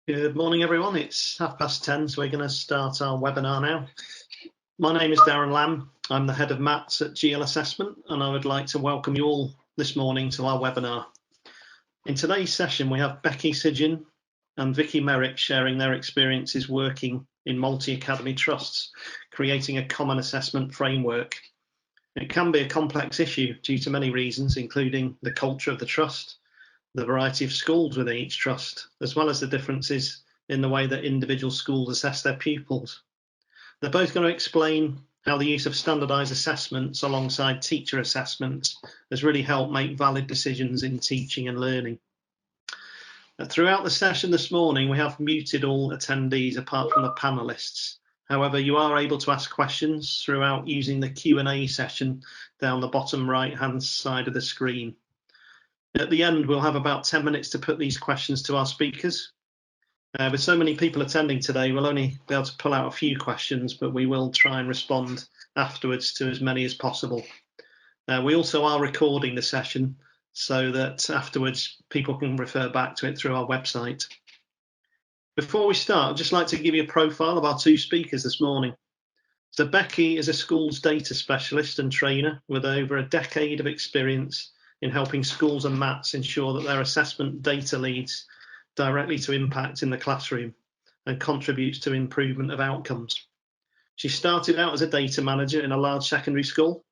Good morning, everyone. It's 10:30, so we're going to start our webinar now. My name is Darren Lamb. I'm the head of maths at GL Assessment, and I would like to welcome you all this morning to our webinar. In today's session, we have Becky St John and Vicky Merrick sharing their experiences working in multi-academy trusts, creating a common assessment framework. It can be a complex issue due to many reasons, including the culture of the trust, the variety of schools within each trust, as well as the differences in the way that individual schools assess their pupils. They're both going to explain how the use of standardised assessments alongside teacher assessments has really helped make valid decisions in teaching and learning. Throughout the session this morning, we have muted all attendees apart from the panellists. However, you are able to ask questions throughout using the Q&A session down the bottom right-hand side of the screen. At the end, we'll have about 10 minutes to put these questions to our speakers. With so many people attending today, we'll only be able to pull out a few questions, but we will try and respond afterwards to as many as possible. We also are recording the session so that afterwards people can refer back to it through our website. Before we start, I'd just like to give you a profile of our two speakers this morning. So Becky is a schools data specialist and trainer with over a decade of experience in helping schools and maths ensure that their assessment data leads directly to impact in the classroom and contributes to improvement of outcomes. She started out as a data manager in a large secondary school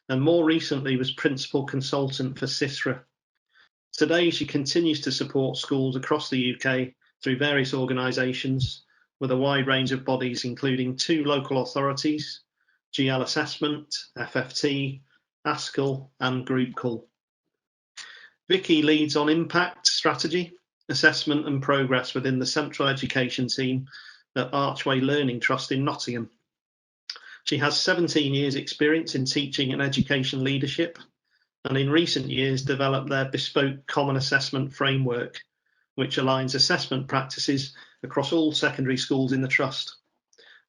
and more recently was principal consultant for CISRA. Today, she continues to support schools across the UK through various organisations with a wide range of bodies, including 2 local authorities, GL Assessment, FFT, ASCL and Group Call. Vicky leads on impact strategy, assessment and progress within the central education team at Archway Learning Trust in Nottingham. She has 17 years experience in teaching and education leadership, and in recent years developed their bespoke common assessment framework, which aligns assessment practices across all secondary schools in the trust.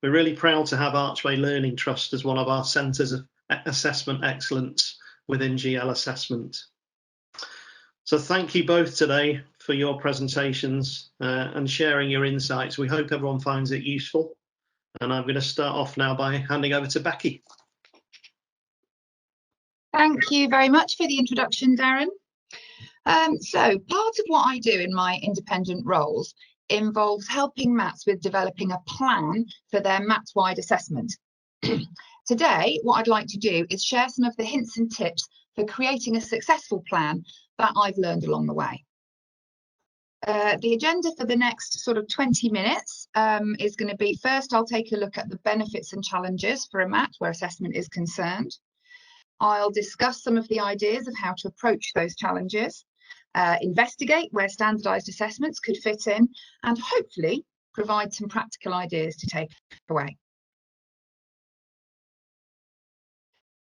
We're really proud to have Archway Learning Trust as one of our centres of assessment excellence within GL Assessment. So thank you both today for your presentations and sharing your insights. We hope everyone finds it useful. And I'm going to start off now by handing over to Becky. Thank you very much for the introduction, Darren. So part of what I do in my independent roles involves helping maths with developing a plan for their maths-wide assessment. Today, what I'd like to do is share some of the hints and tips for creating a successful plan that I've learned along the way. The agenda for the next sort of 20 minutes is going to be, first I'll take a look at the benefits and challenges for a maths where assessment is concerned. I'll discuss some of the ideas of how to approach those challenges, investigate where standardised assessments could fit in, and hopefully provide some practical ideas to take away.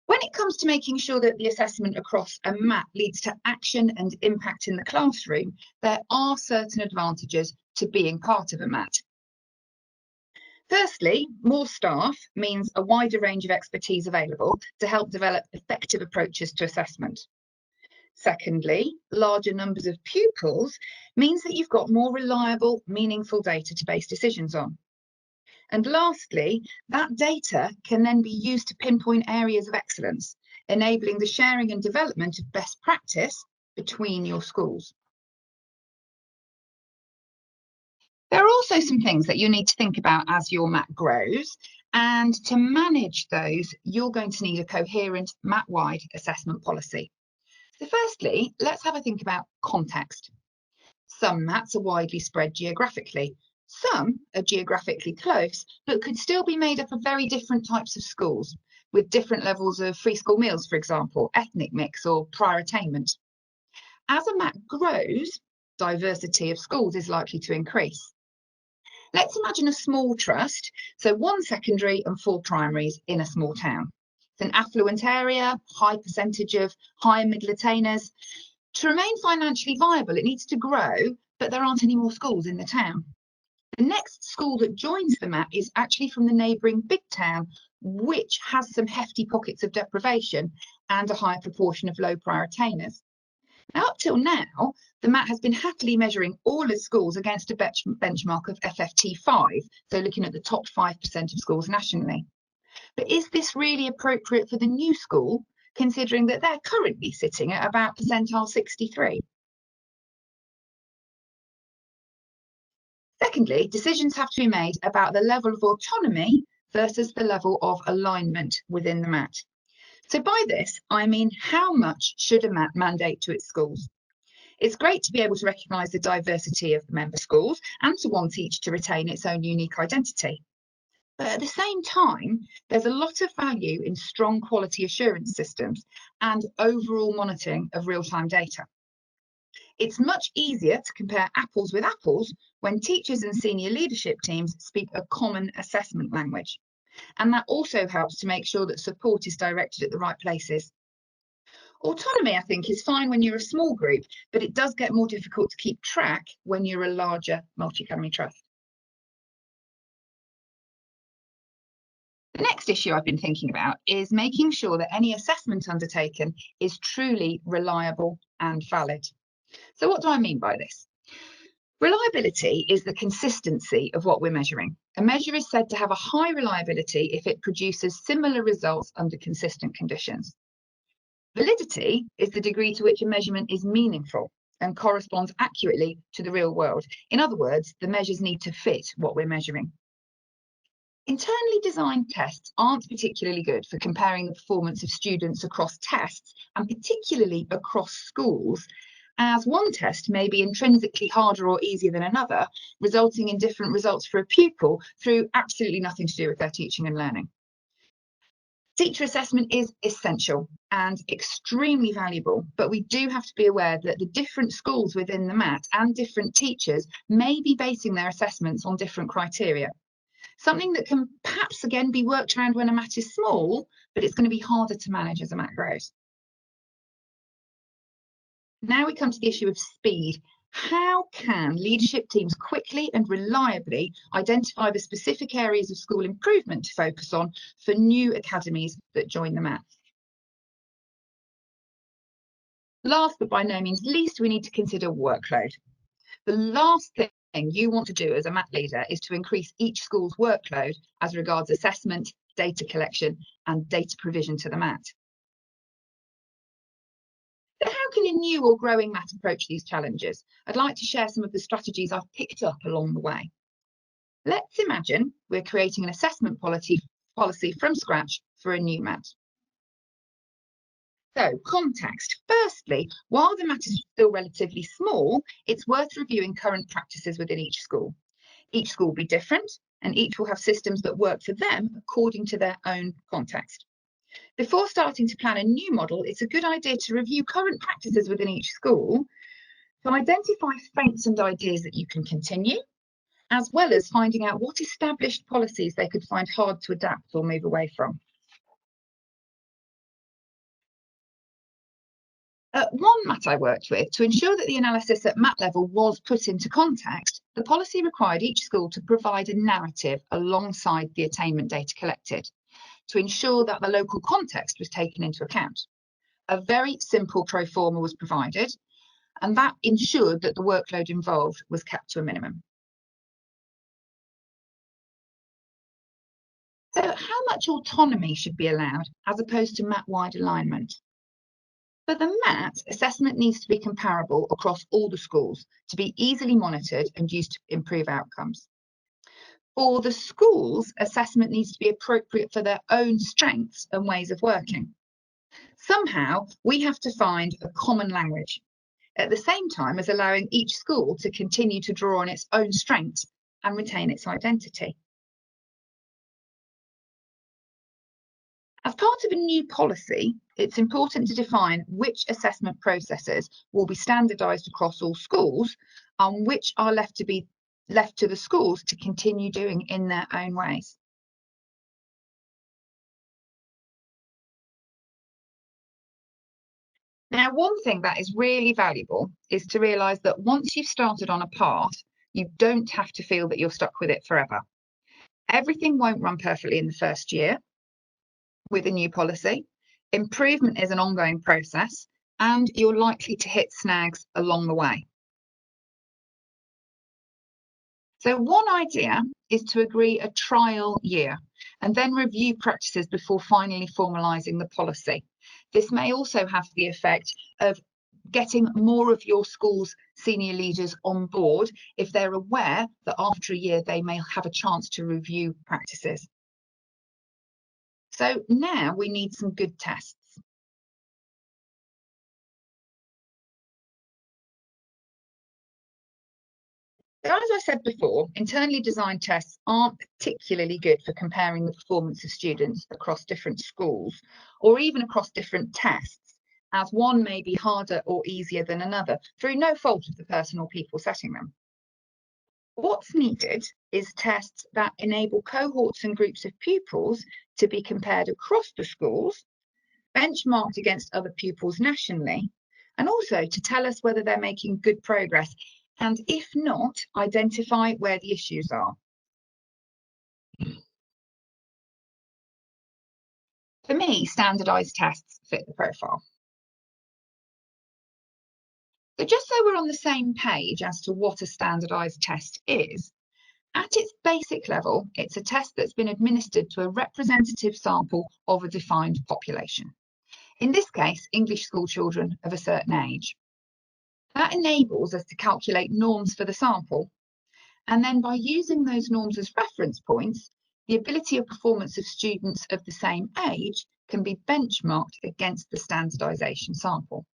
When it comes to making sure that the assessment across a MAT leads to action and impact in the classroom, there are certain advantages to being part of a MAT. Firstly, more staff means a wider range of expertise available to help develop effective approaches to assessment. Secondly, larger numbers of pupils means that you've got more reliable, meaningful data to base decisions on. And lastly, that data can then be used to pinpoint areas of excellence, enabling the sharing and development of best practice between your schools. There are also some things that you need to think about as your MAT grows, and to manage those, you're going to need a coherent MAT-wide assessment policy. So firstly, let's have a think about context. Some MATs are widely spread geographically. Some are geographically close, but could still be made up of very different types of schools, with different levels of free school meals, for example, ethnic mix or prior attainment. As a MAT grows, diversity of schools is likely to increase. Let's imagine a small trust, so 1 secondary and 4 primaries in a small town. It's an affluent area, high percentage of high and middle attainers. To remain financially viable, it needs to grow, but there aren't any more schools in the town. The next school that joins the MAT is actually from the neighbouring big town, which has some hefty pockets of deprivation and a higher proportion of low prior attainers. Now, up till now, The MAT has been happily measuring all its schools against a benchmark of FFT5, so looking at the top 5% of schools nationally. But is this really appropriate for the new school, considering that they're currently sitting at about percentile 63? Secondly, decisions have to be made about the level of autonomy versus the level of alignment within the MAT. So by this, I mean how much should a MAT mandate to its schools? It's great to be able to recognise the diversity of the member schools and to want each to retain its own unique identity. But at the same time, there's a lot of value in strong quality assurance systems and overall monitoring of real-time data. It's much easier to compare apples with apples when teachers and senior leadership teams speak a common assessment language. And that also helps to make sure that support is directed at the right places. Autonomy, I think, is fine when you're a small group, but it does get more difficult to keep track when you're a larger multi-academy trust. The next issue I've been thinking about is making sure that any assessment undertaken is truly reliable and valid. So what do I mean by this? Reliability is the consistency of what we're measuring. A measure is said to have a high reliability if it produces similar results under consistent conditions. Validity is the degree to which a measurement is meaningful and corresponds accurately to the real world. In other words, the measures need to fit what we're measuring. Internally designed tests aren't particularly good for comparing the performance of students across tests, and particularly across schools, as one test may be intrinsically harder or easier than another, resulting in different results for a pupil through absolutely nothing to do with their teaching and learning. Teacher assessment is essential and extremely valuable, but we do have to be aware that the different schools within the MAT and different teachers may be basing their assessments on different criteria. Something that can perhaps again be worked around when a MAT is small, but it's going to be harder to manage as a MAT grows. Now we come to the issue of speed. How can leadership teams quickly and reliably identify the specific areas of school improvement to focus on for new academies that join the MAT? Last but by no means least, we need to consider workload. The last thing you want to do as a MAT leader is to increase each school's workload as regards assessment, data collection and data provision to the MAT. So how can a new or growing MAT approach these challenges? I'd like to share some of the strategies I've picked up along the way. Let's imagine we're creating an assessment policy from scratch for a new MAT. So, context. Firstly, while the MAT is still relatively small, it's worth reviewing current practices within each school. Each school will be different, and each will have systems that work for them according to their own context. Before starting to plan a new model, it's a good idea to review current practices within each school to identify strengths and ideas that you can continue, as well as finding out what established policies they could find hard to adapt or move away from. One MAT I worked with, to ensure that the analysis at MAT level was put into context, the policy required each school to provide a narrative alongside the attainment data collected to ensure that the local context was taken into account. A very simple pro forma was provided, and that ensured that the workload involved was kept to a minimum. So how much autonomy should be allowed as opposed to MAT-wide alignment? For the MAT, assessment needs to be comparable across all the schools to be easily monitored and used to improve outcomes. For the schools, assessment needs to be appropriate for their own strengths and ways of working. Somehow, we have to find a common language, at the same time as allowing each school to continue to draw on its own strengths and retain its identity. As part of a new policy, it's important to define which assessment processes will be standardised across all schools and which are left to the schools to continue doing in their own ways. Now, one thing that is really valuable is to realise that once you've started on a path, you don't have to feel that you're stuck with it forever. Everything won't run perfectly in the first year with a new policy. Improvement is an ongoing process, and you're likely to hit snags along the way. So one idea is to agree a trial year and then review practices before finally formalising the policy. This may also have the effect of getting more of your school's senior leaders on board if they're aware that after a year they may have a chance to review practices. So now we need some good tests. So as I said before, internally designed tests aren't particularly good for comparing the performance of students across different schools or even across different tests, as one may be harder or easier than another through no fault of the person or people setting them. What's needed is tests that enable cohorts and groups of pupils to be compared across the schools, benchmarked against other pupils nationally, and also to tell us whether they're making good progress, and if not, identify where the issues are. For me, standardised tests fit the profile. So just so we're on the same page as to what a standardised test is, at its basic level, it's a test that's been administered to a representative sample of a defined population. In this case, English school children of a certain age. That enables us to calculate norms for the sample. And then by using those norms as reference points, the ability of performance of students of the same age can be benchmarked against the standardisation sample.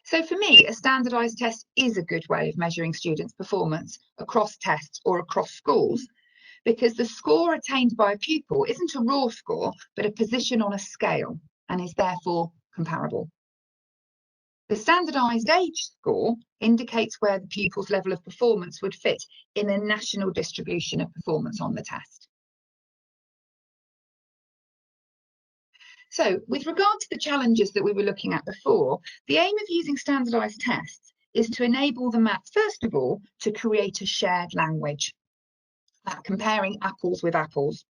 So for me, a standardised test is a good way of measuring students' performance across tests or across schools, because the score attained by a pupil isn't a raw score, but a position on a scale, and is therefore comparable. The standardised age score indicates where the pupil's level of performance would fit in a national distribution of performance on the test. So, with regard to the challenges that we were looking at before, the aim of using standardised tests is to enable the MAT, first of all, to create a shared language, comparing apples with apples.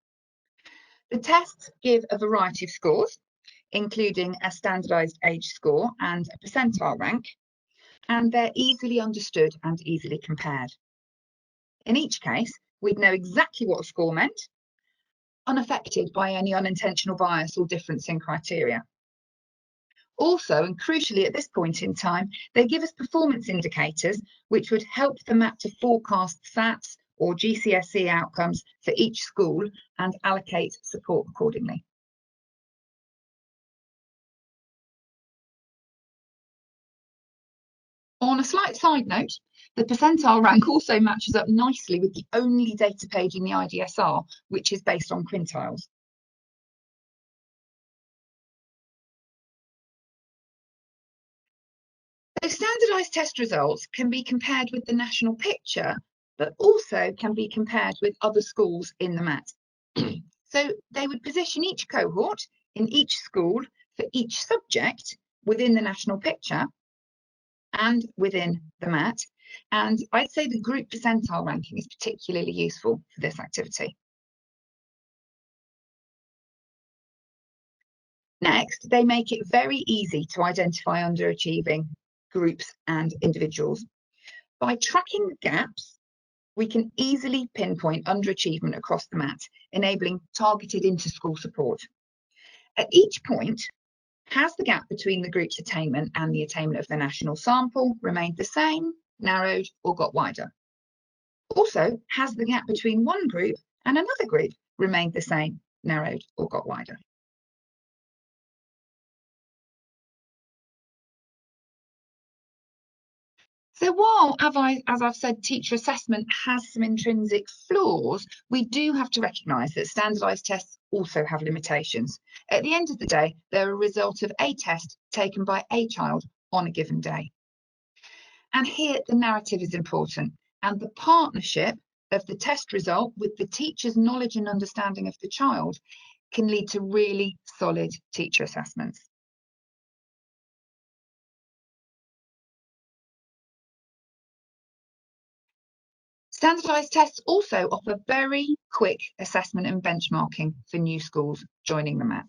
The tests give a variety of scores, including a standardised age score and a percentile rank, and they're easily understood and easily compared. In each case, we'd know exactly what a score meant, unaffected by any unintentional bias or difference in criteria. Also, and crucially at this point in time, they give us performance indicators which would help the MAT to forecast SATs or GCSE outcomes for each school and allocate support accordingly. On a slight side note, the percentile rank also matches up nicely with the only data page in the IDSR, which is based on quintiles. So standardised test results can be compared with the national picture, but also can be compared with other schools in the MAT. So they would position each cohort in each school for each subject within the national picture and within the MAT. And I'd say the group percentile ranking is particularly useful for this activity. Next, they make it very easy to identify underachieving groups and individuals. By tracking the gaps, we can easily pinpoint underachievement across the MAT, enabling targeted inter-school support. At each point, has the gap between the group's attainment and the attainment of the national sample remained the same, narrowed, or got wider? Also, has the gap between one group and another group remained the same, narrowed, or got wider? So while, as I've said, teacher assessment has some intrinsic flaws, we do have to recognise that standardised tests also have limitations. At the end of the day, they're a result of a test taken by a child on a given day. And here the narrative is important, and the partnership of the test result with the teacher's knowledge and understanding of the child can lead to really solid teacher assessments. Standardised tests also offer very quick assessment and benchmarking for new schools joining the MAT.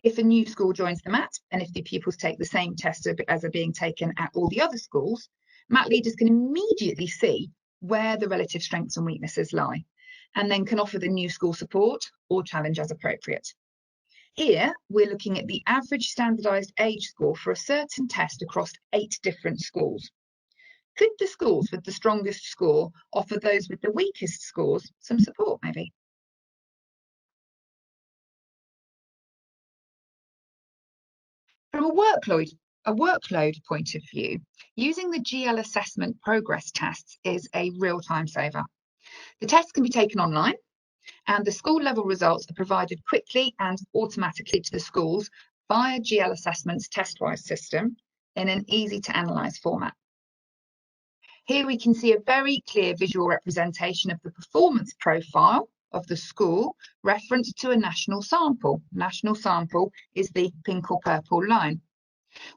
If a new school joins the MAT, and if the pupils take the same test as are being taken at all the other schools, MAT leaders can immediately see where the relative strengths and weaknesses lie, and then can offer the new school support or challenge as appropriate. Here, we're looking at the average standardised age score for a certain test across 8 different schools. Could the schools with the strongest score offer those with the weakest scores some support, maybe? From a workload point of view, using the GL assessment progress tests is a real time saver. The tests can be taken online, and the school level results are provided quickly and automatically to the schools via GL Assessment's test-wise system in an easy to analyse format. Here we can see a very clear visual representation of the performance profile of the school referenced to a national sample. National sample is the pink or purple line.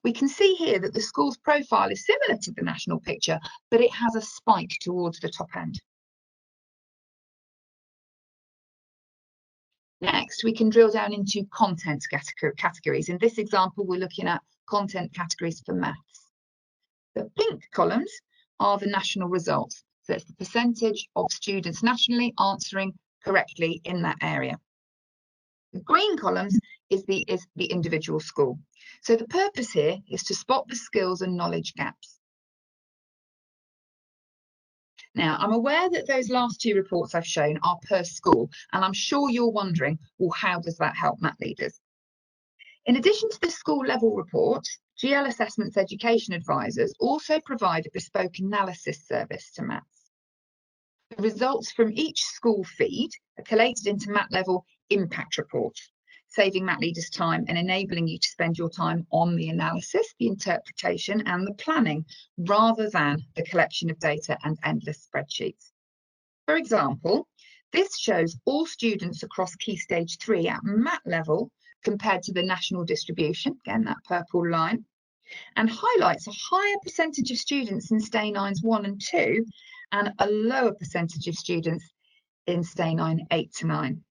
We can see here that the school's profile is similar to the national picture, but it has a spike towards the top end. Next, we can drill down into content categories. In this example, we're looking at content categories for maths. The pink columns are the national results. So it's the percentage of students nationally answering correctly in that area. The green columns is the individual school. So the purpose here is to spot the skills and knowledge gaps. Now, I'm aware that those last 2 reports I've shown are per school, and I'm sure you're wondering, well, how does that help MAT leaders? In addition to the school level report, GL Assessment's education advisors also provide a bespoke analysis service to MATs. The results from each school feed are collated into MAT level impact reports, saving MAT leaders time and enabling you to spend your time on the analysis, the interpretation and the planning, rather than the collection of data and endless spreadsheets. For example, this shows all students across Key Stage 3 at MAT level compared to the national distribution, again that purple line, and highlights a higher percentage of students in Stay 9s 1 and 2 and a lower percentage of students in Stay 9 8 to 9.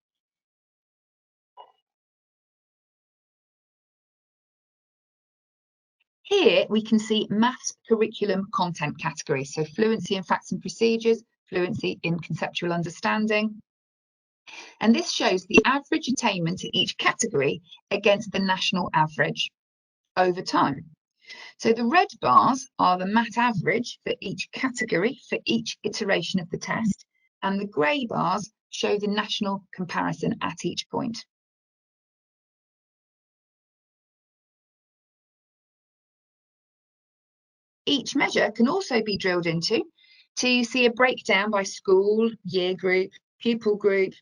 Here we can see maths curriculum content categories, so fluency in facts and procedures, fluency in conceptual understanding. And this shows the average attainment in each category against the national average over time. So the red bars are the MAT average for each category for each iteration of the test, and the grey bars show the national comparison at each point. Each measure can also be drilled into to see a breakdown by school, year group, pupil group,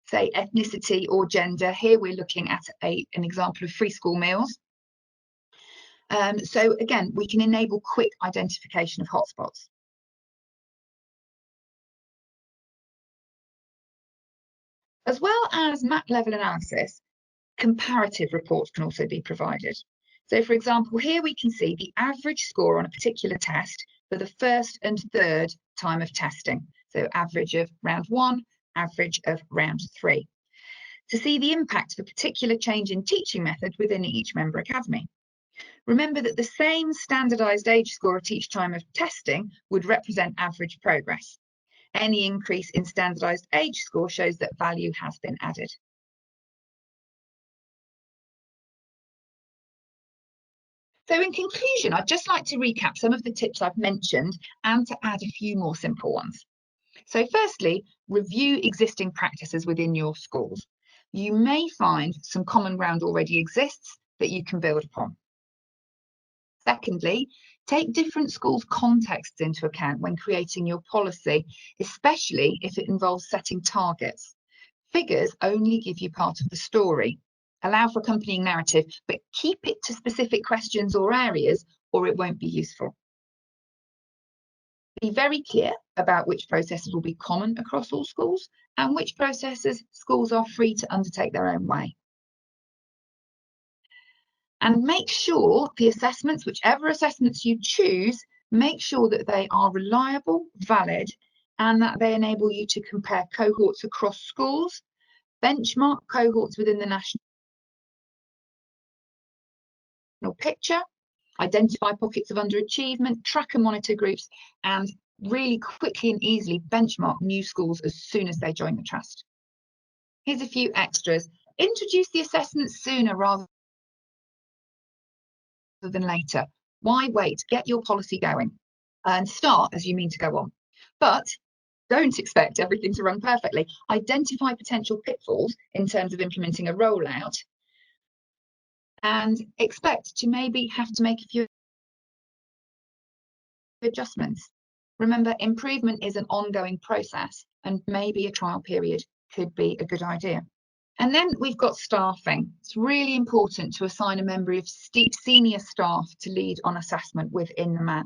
say ethnicity or gender. Here we're looking at an example of free school meals. So again, we can enable quick identification of hotspots. As well as MAT level analysis, comparative reports can also be provided. So for example, here we can see the average score on a particular test for the first and third time of testing. So average of round 1, average of round 3. To see the impact of a particular change in teaching method within each member academy. Remember that the same standardised age score at each time of testing would represent average progress. Any increase in standardised age score shows that value has been added. So in conclusion, I'd just like to recap some of the tips I've mentioned and to add a few more simple ones. So firstly, review existing practices within your schools. You may find some common ground already exists that you can build upon. Secondly, take different schools' contexts into account when creating your policy, especially if it involves setting targets. Figures only give you part of the story. Allow for accompanying narrative, but keep it to specific questions or areas, or it won't be useful. Be very clear about which processes will be common across all schools and which processes schools are free to undertake their own way. And make sure the assessments, whichever assessments you choose, make sure that they are reliable, valid, and that they enable you to compare cohorts across schools, benchmark cohorts within the national picture, identify pockets of underachievement, track and monitor groups, and really quickly and easily benchmark new schools as soon as they join the trust. Here's a few extras. Introduce the assessments sooner rather than later. Why wait? Get your policy going and start as you mean to go on. But don't expect everything to run perfectly. Identify potential pitfalls in terms of implementing a rollout and expect to maybe have to make a few adjustments. Remember, improvement is an ongoing process and maybe a trial period could be a good idea. And then we've got staffing. It's really important to assign a member of senior staff to lead on assessment within the MAT.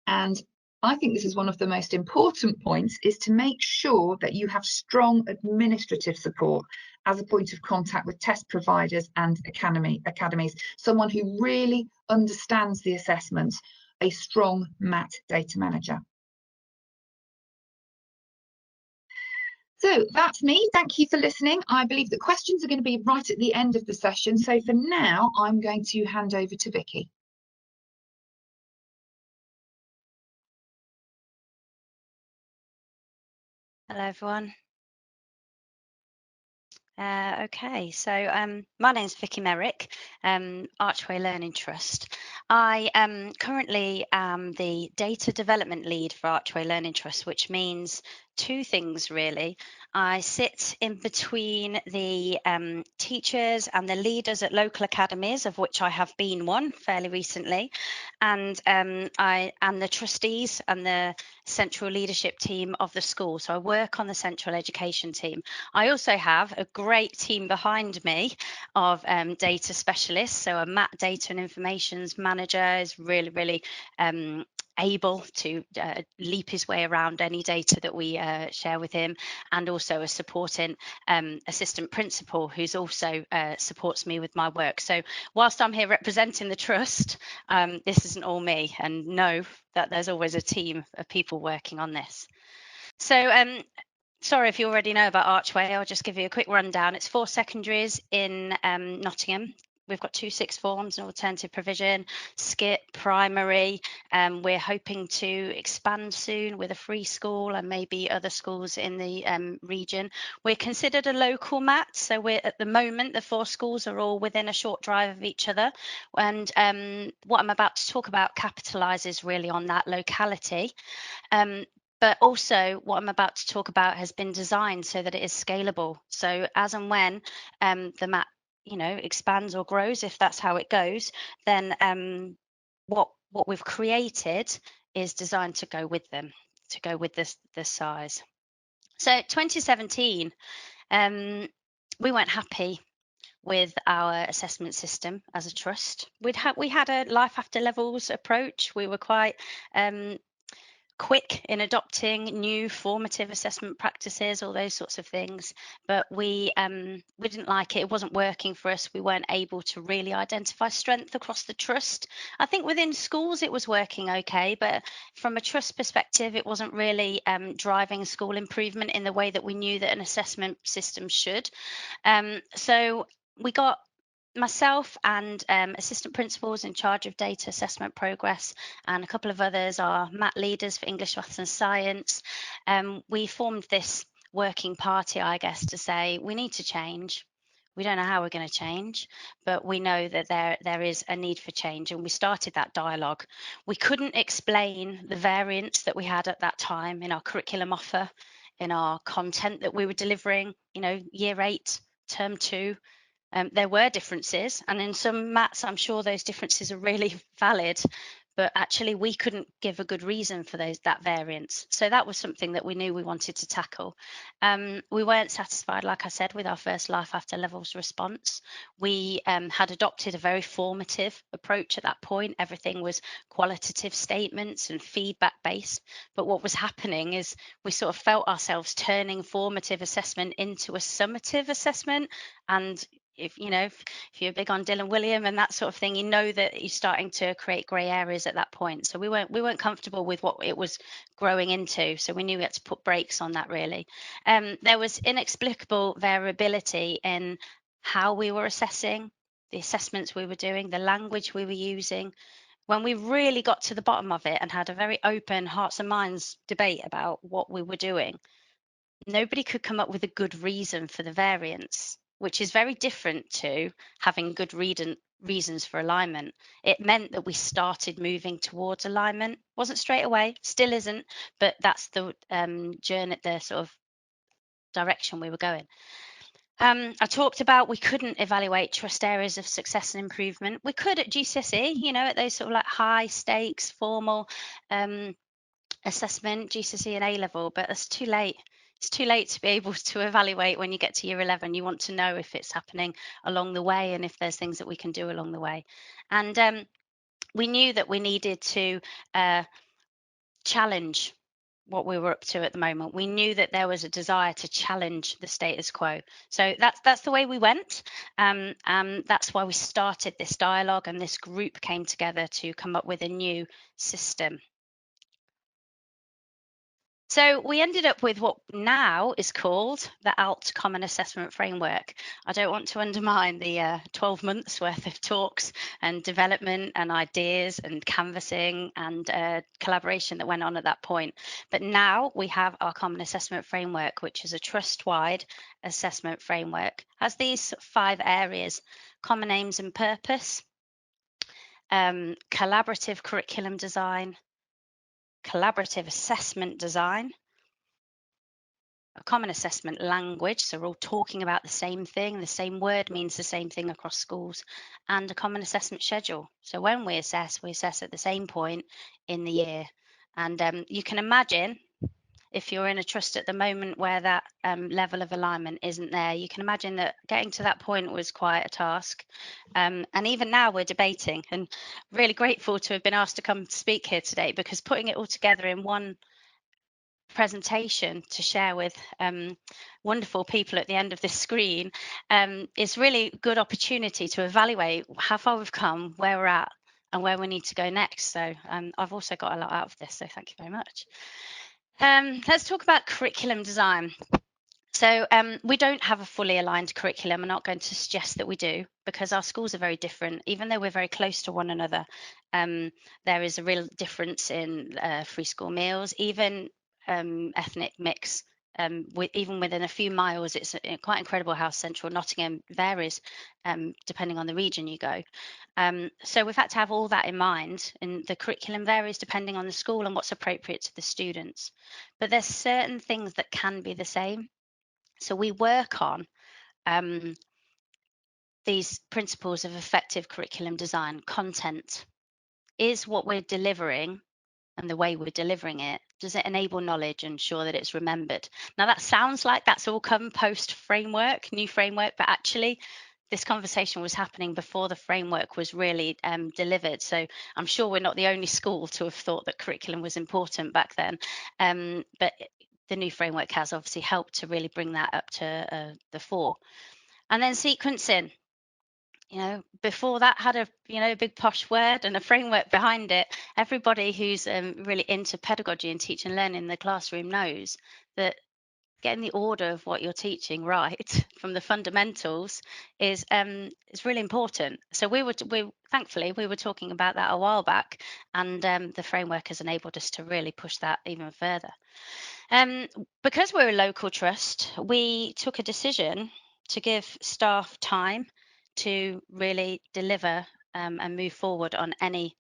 And I think this is one of the most important points, is to make sure that you have strong administrative support as a point of contact with test providers and academies, someone who really understands the assessments, a strong MAT data manager. So that's me. Thank you for listening. I believe the questions are going to be right at the end of the session. So for now, I'm going to hand over to Vicky. Hello, everyone. Okay, so my name's Vicky Merrick, Archway Learning Trust. I currently am the data development lead for Archway Learning Trust, which means two things really. I sit in between the teachers and the leaders at local academies, of which I have been one fairly recently, and the trustees and the central leadership team of the school. So I work on the central education team. I also have a great team behind me of data specialists. So a MAT data and informations manager is really able to leap his way around any data that we share with him, and also a supporting assistant principal who's also supports me with my work. So whilst I'm here representing the trust, this isn't all me, and know that there's always a team of people working on this. So sorry if you already know about Archway, I'll just give you a quick rundown. It's 4 secondaries in Nottingham. We've got 2 sixth forms, an alternative provision, skip, primary. We're hoping to expand soon with a free school and maybe other schools in the region. We're considered a local MAT, so we're at the moment, the 4 schools are all within a short drive of each other. And what I'm about to talk about capitalises really on that locality. But also what I'm about to talk about has been designed so that it is scalable. So as and when the MAT, expands or grows, if that's how it goes, then what we've created is designed to go with them, to go with this size. So 2017, we weren't happy with our assessment system as a trust. We had a life after levels approach. We were quite quick in adopting new formative assessment practices, all those sorts of things, but we didn't like it. It wasn't working for us. We weren't able to really identify strength across the trust. I think within schools it was working okay, but from a trust perspective it wasn't really driving school improvement in the way that we knew that an assessment system should. So we got myself and assistant principals in charge of data assessment progress, and a couple of others are MAT leaders for English, Maths and Science. We formed this working party, I guess, to say we need to change. We don't know how we're going to change, but we know that there is a need for change, and we started that dialogue. We couldn't explain the variance that we had at that time in our curriculum offer, in our content that we were delivering, year 8, term 2. There were differences, and in some MATs I'm sure those differences are really valid, but actually we couldn't give a good reason for that variance. So that was something that we knew we wanted to tackle. We weren't satisfied, like I said, with our first life after levels response. We had adopted a very formative approach at that point. Everything was qualitative statements and feedback based, but what was happening is we sort of felt ourselves turning formative assessment into a summative assessment. And if you're big on Dylan William and that sort of thing, that you're starting to create grey areas at that point. So we weren't comfortable with what it was growing into. So we knew we had to put brakes on that really. There was inexplicable variability in how we were assessing, the assessments we were doing, the language we were using, when we really got to the bottom of it and had a very open hearts and minds debate about what we were doing, nobody could come up with a good reason for the variance, which is very different to having good reasons for alignment. It meant that we started moving towards alignment. Wasn't straight away, still isn't, but that's the journey, the sort of direction we were going. I talked about we couldn't evaluate trust areas of success and improvement. We could at GCSE, you know, at those sort of like high stakes, formal assessment, GCSE and A level, but it's too late. It's too late to be able to evaluate when you get to year 11. You want to know if it's happening along the way and if there's things that we can do along the way. And we knew that we needed to challenge what we were up to at the moment. We knew that there was a desire to challenge the status quo. So that's the way we went. That's why we started this dialogue, and this group came together to come up with a new system. So we ended up with what now is called the ALT Common Assessment Framework. I don't want to undermine the 12 months worth of talks and development and ideas and canvassing and collaboration that went on at that point. But now we have our Common Assessment Framework, which is a trust-wide assessment framework. It has these 5 areas: common aims and purpose, collaborative curriculum design, collaborative assessment design, a common assessment language, so we're all talking about the same thing, the same word means the same thing across schools, and a common assessment schedule. So when we assess at the same point in the year. And you can imagine, if you're in a trust at the moment where that level of alignment isn't there, you can imagine that getting to that point was quite a task. And even now we're debating, and really grateful to have been asked to come speak here today, because putting it all together in one presentation to share with wonderful people at the end of this screen is really a good opportunity to evaluate how far we've come, where we're at, and where we need to go next. So I've also got a lot out of this, so thank you very much. Let's talk about curriculum design. So we don't have a fully aligned curriculum. I'm not going to suggest that we do, because our schools are very different. Even though we're very close to one another, there is a real difference in free school meals, even ethnic mix. Even within a few miles, it's quite incredible how central Nottingham varies depending on the region you go. So we've had to have all that in mind, and the curriculum varies depending on the school and what's appropriate to the students. But there's certain things that can be the same. So we work on these principles of effective curriculum design. Content is what we're delivering, and the way we're delivering it, does it enable knowledge and ensure that it's remembered? Now that sounds like that's all come post framework, new framework, but actually this conversation was happening before the framework was really delivered. So I'm sure we're not the only school to have thought that curriculum was important back then. But the new framework has obviously helped to really bring that up to the fore. And then sequencing. You know, before that had a big posh word and a framework behind it. Everybody who's really into pedagogy and teaching and learning in the classroom knows that getting the order of what you're teaching right from the fundamentals is really important. So thankfully we were talking about that a while back, and the framework has enabled us to really push that even further. Because we're a local trust, we took a decision to give staff time to really deliver and move forward on any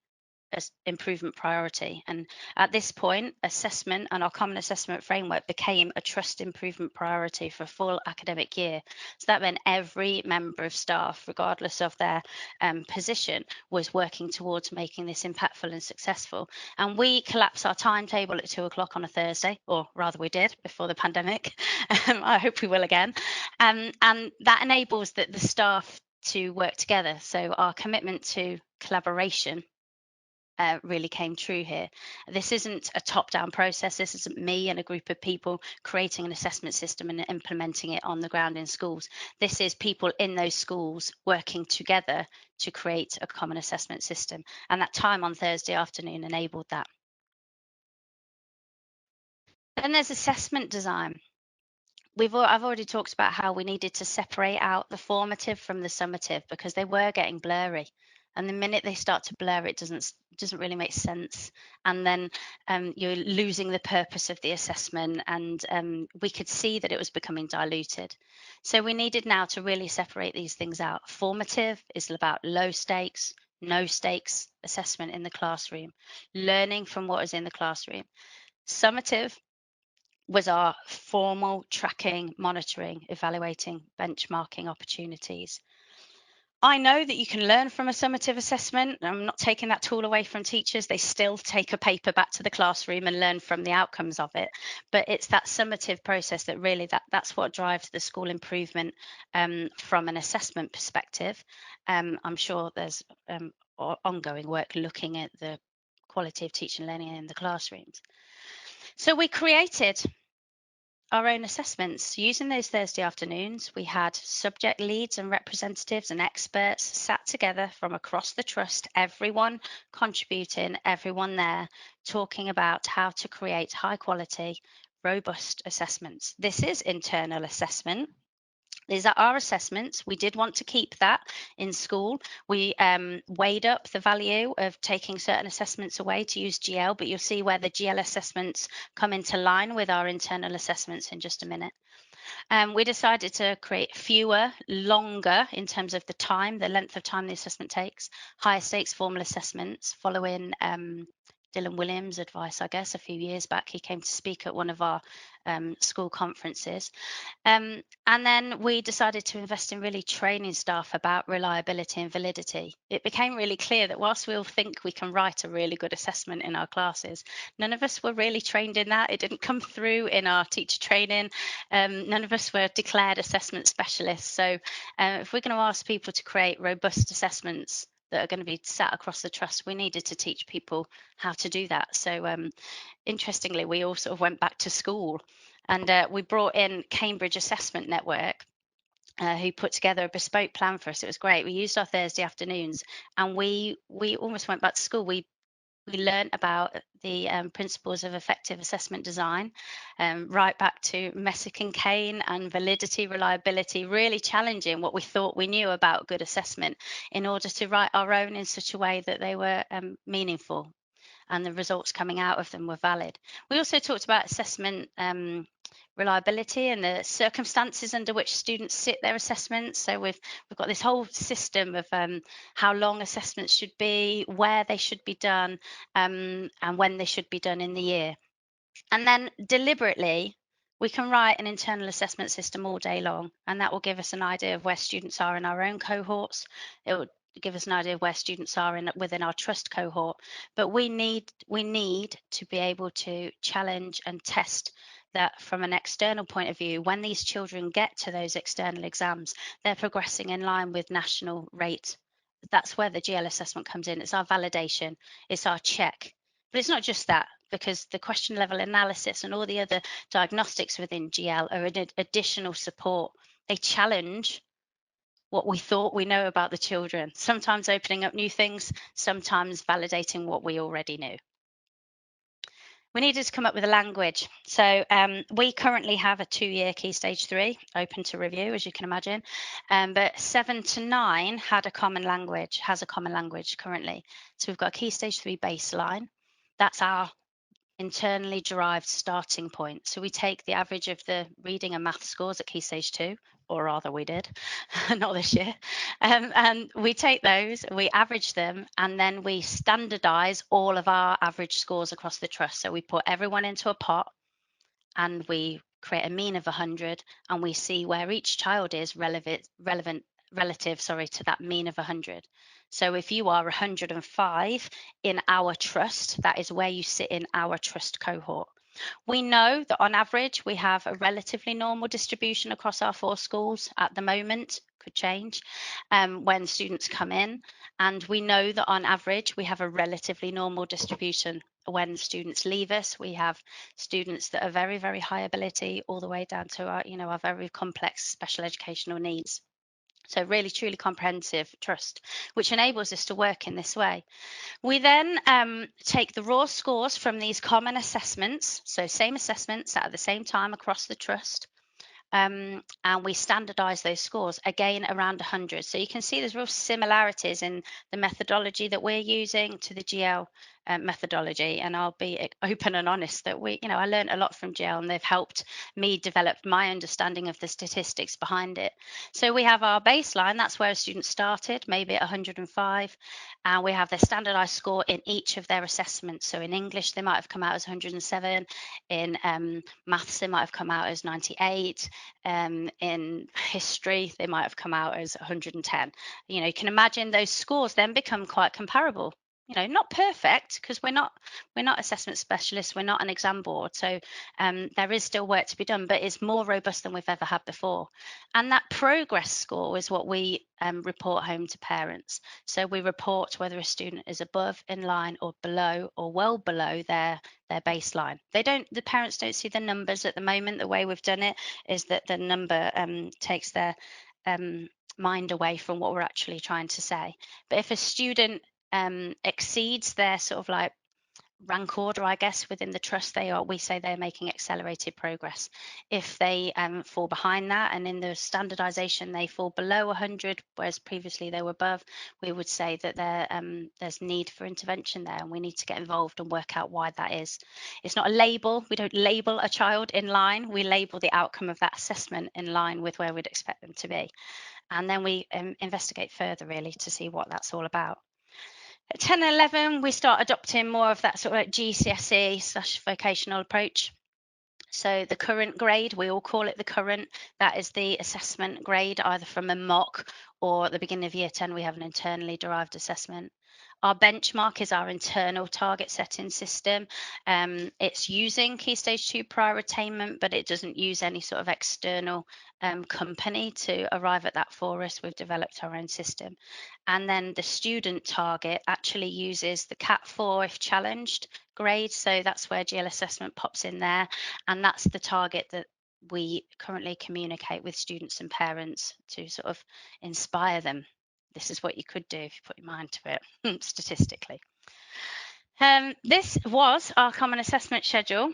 improvement priority. And at this point, assessment and our common assessment framework became a trust improvement priority for a full academic year. So that meant every member of staff, regardless of their position, was working towards making this impactful and successful. And we collapsed our timetable at 2 o'clock on a Thursday, or rather we did before the pandemic. I hope we will again. And that enables the staff to work together. So our commitment to collaboration really came true here. This isn't a top-down process. This isn't me and a group of people creating an assessment system and implementing it on the ground in schools. This is people in those schools working together to create a common assessment system. And that time on Thursday afternoon enabled that. Then there's assessment design. I've already talked about how we needed to separate out the formative from the summative because they were getting blurry. And the minute they start to blur, it doesn't really make sense. And then you're losing the purpose of the assessment, and we could see that it was becoming diluted. So we needed now to really separate these things out. Formative is about low stakes, no stakes assessment in the classroom, learning from what is in the classroom. Summative was our formal tracking, monitoring, evaluating, benchmarking opportunities. I know that you can learn from a summative assessment. I'm not taking that tool away from teachers. They still take a paper back to the classroom and learn from the outcomes of it. But it's that summative process that really, that's what drives the school improvement from an assessment perspective. I'm sure there's ongoing work looking at the quality of teaching and learning in the classrooms. So we created our own assessments. Using those Thursday afternoons, we had subject leads and representatives and experts sat together from across the trust, everyone contributing, everyone there, talking about how to create high quality, robust assessments. This is internal assessment. These are our assessments. We did want to keep that in school. We weighed up the value of taking certain assessments away to use GL, but you'll see where the GL assessments come into line with our internal assessments in just a minute. We decided to create fewer, longer in terms of the length of time the assessment takes, higher stakes formal assessments following Dylan Williams' advice, I guess, a few years back. He came to speak at one of our school conferences. And then we decided to invest in really training staff about reliability and validity. It became really clear that whilst we all think we can write a really good assessment in our classes, none of us were really trained in that. It didn't come through in our teacher training. None of us were declared assessment specialists. So if we're going to ask people to create robust assessments that are going to be sat across the trust, we needed to teach people how to do that. So interestingly, we all sort of went back to school, and we brought in Cambridge Assessment Network, who put together a bespoke plan for us. It was great. We used our Thursday afternoons, and we almost went back to school. We learned about the principles of effective assessment design, right back to Messick and Kane and validity, reliability, really challenging what we thought we knew about good assessment in order to write our own in such a way that they were meaningful and the results coming out of them were valid. We also talked about assessment reliability and the circumstances under which students sit their assessments. So we've got this whole system of how long assessments should be, where they should be done, and when they should be done in the year. And then deliberately, we can write an internal assessment system all day long, and that will give us an idea of where students are in our own cohorts. It will give us an idea of where students are within our trust cohort. But we need to be able to challenge and test that from an external point of view. When these children get to those external exams, they're progressing in line with national rate. That's where the GL assessment comes in. It's our validation, it's our check. But it's not just that, because the question level analysis and all the other diagnostics within GL are an additional support. They challenge what we thought we know about the children, sometimes opening up new things, sometimes validating what we already knew. We needed to come up with a language. So we currently have a 2-year Key Stage 3 open to review, as you can imagine. But 7 to 9 has a common language currently. So we've got a Key Stage 3 baseline. That's our internally derived starting point. So we take the average of the reading and math scores at Key Stage 2, or rather we did, not this year. And we take those, we average them, and then we standardise all of our average scores across the trust. So we put everyone into a pot and we create a mean of 100, and we see where each child is relative to that mean of 100. So if you are 105 in our trust, that is where you sit in our trust cohort. We know that on average, we have a relatively normal distribution across our 4 schools at the moment, could change when students come in. And we know that on average, we have a relatively normal distribution when students leave us. We have students that are very, very high ability all the way down to our very complex special educational needs. So really, truly comprehensive trust, which enables us to work in this way. We then take the raw scores from these common assessments, so same assessments at the same time across the trust, and we standardise those scores, again around 100. So you can see there's real similarities in the methodology that we're using to the GL methodology. And I'll be open and honest that I learned a lot from GL, and they've helped me develop my understanding of the statistics behind it. So we have our baseline, that's where a student started, maybe at 105, and we have their standardised score in each of their assessments. So in English, they might have come out as 107, in maths, they might have come out as 98, in history, they might have come out as 110. You can imagine those scores then become quite comparable. Not perfect, because we're not assessment specialists, we're not an exam board, so there is still work to be done, but it's more robust than we've ever had before. And that progress score is what we report home to parents. So we report whether a student is above, in line, or below, or well below their baseline. The parents don't see the numbers at the moment. The way we've done it is that the number takes their mind away from what we're actually trying to say. But if a student exceeds their sort of like rank order, I guess, within the trust, we say they're making accelerated progress. If they fall behind that, and in the standardization they fall below 100, whereas previously they were above, we would say that there's need for intervention there, and we need to get involved and work out why that is. It's not a label. We don't label a child in line. We label the outcome of that assessment in line with where we'd expect them to be. And then we investigate further, really, to see what that's all about. At 10 and 11, we start adopting more of that sort of GCSE/vocational approach. So the current grade, we all call it the current, that is the assessment grade, either from a mock, or at the beginning of year 10, we have an internally derived assessment. Our benchmark is our internal target setting system. It's using Key Stage 2 prior attainment, but it doesn't use any sort of external company to arrive at that for us. We've developed our own system. And then the student target actually uses the CAT 4 if challenged grade. So that's where GL assessment pops in there. And that's the target that we currently communicate with students and parents to sort of inspire them. This is what you could do if you put your mind to it, statistically. This was our common assessment schedule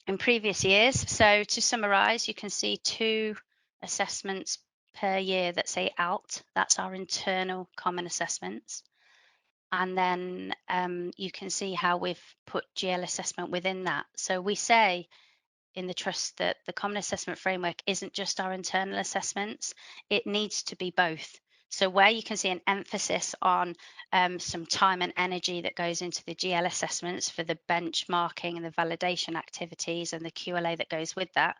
in previous years. So to summarise, you can see 2 assessments per year that say OUT. That's our internal common assessments. And then you can see how we've put GL assessment within that. So we say in the trust that the common assessment framework isn't just our internal assessments, it needs to be both. So where you can see an emphasis on some time and energy that goes into the GL assessments for the benchmarking and the validation activities and the QLA that goes with that,